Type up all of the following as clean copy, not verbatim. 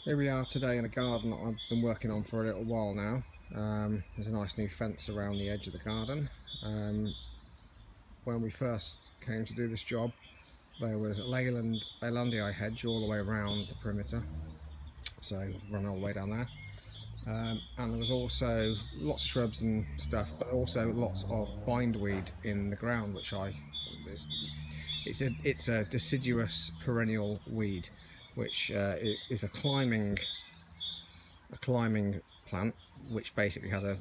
Here we are today in a garden that I've been working on for a little while now. There's a nice new fence around the edge of the garden. When we first came to do this job, there was a Leylandii hedge all the way around the perimeter, so run all the way down there. And there was also lots of shrubs and stuff, but also lots of bindweed in the ground, which it's a deciduous perennial weed, which is a climbing plant, which basically has a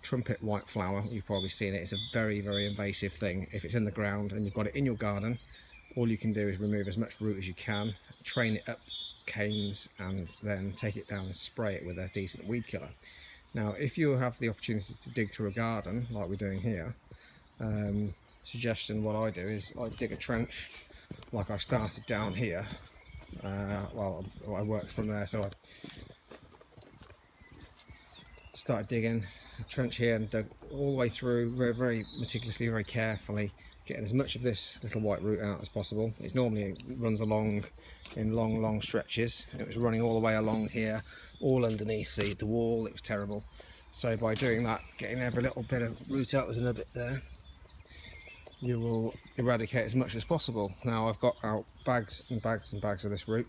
trumpet white flower. You've probably seen it. It's a very, very invasive thing. If it's in the ground and you've got it in your garden, all you can do is remove as much root as you can, train it up canes, and then take it down and spray it with a decent weed killer. Now, if you have the opportunity to dig through a garden like we're doing here, suggestion what I do is I dig a trench, like I started down here. Well, I worked from there, so I started digging a trench here and dug all the way through, very, very meticulously, very carefully, getting as much of this little white root out as possible. It normally runs along in long stretches. It was running all the way along here, all underneath the wall. It was terrible. So by doing that, getting every little bit of root out, there's another bit there, you will eradicate as much as possible. Now I've got out bags and bags and bags of this root.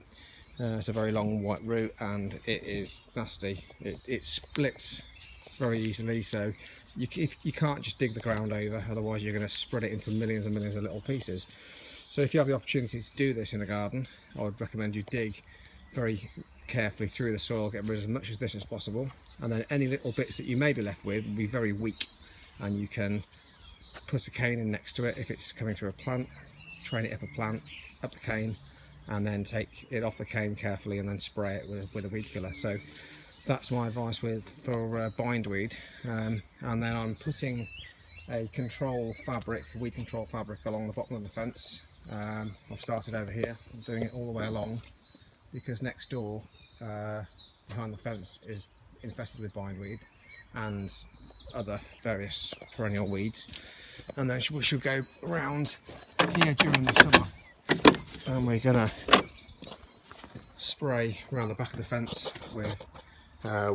It's a very long white root and it is nasty. It splits very easily, so you can't just dig the ground over, otherwise you're going to spread it into millions and millions of little pieces. So if you have the opportunity to do this in a garden, I would recommend you dig very carefully through the soil, get rid of as much of this as possible, and then any little bits that you may be left with will be very weak, and you can put a cane in next to it if it's coming through a plant, train it up the cane, and then take it off the cane carefully and then spray it with a weed killer. So that's my advice for bindweed. And then I'm putting a weed control fabric along the bottom of the fence. I've started over here. I'm doing it all the way along because next door behind the fence is infested with bindweed and other various perennial weeds. And then we should go around here during the summer, and we're gonna spray around the back of the fence with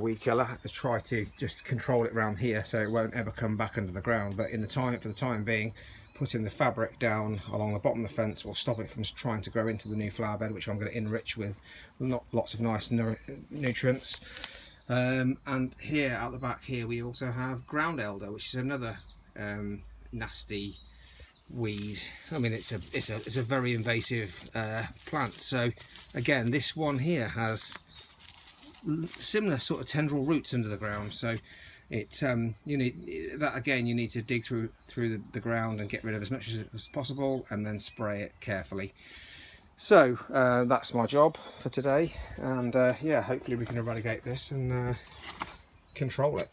weed killer to try to just control it around here so it won't ever come back under the ground. But for the time being, putting the fabric down along the bottom of the fence will stop it from trying to grow into the new flower bed, which I'm going to enrich with lots of nice nutrients. And here at the back here we also have ground elder, which is another nasty weed. I mean, it's a very invasive plant. So again, this one here has similar sort of tendril roots under the ground, so it you need to dig through the ground and get rid of as much as possible, and then spray it carefully. So that's my job for today, and yeah, hopefully we can eradicate this and control it.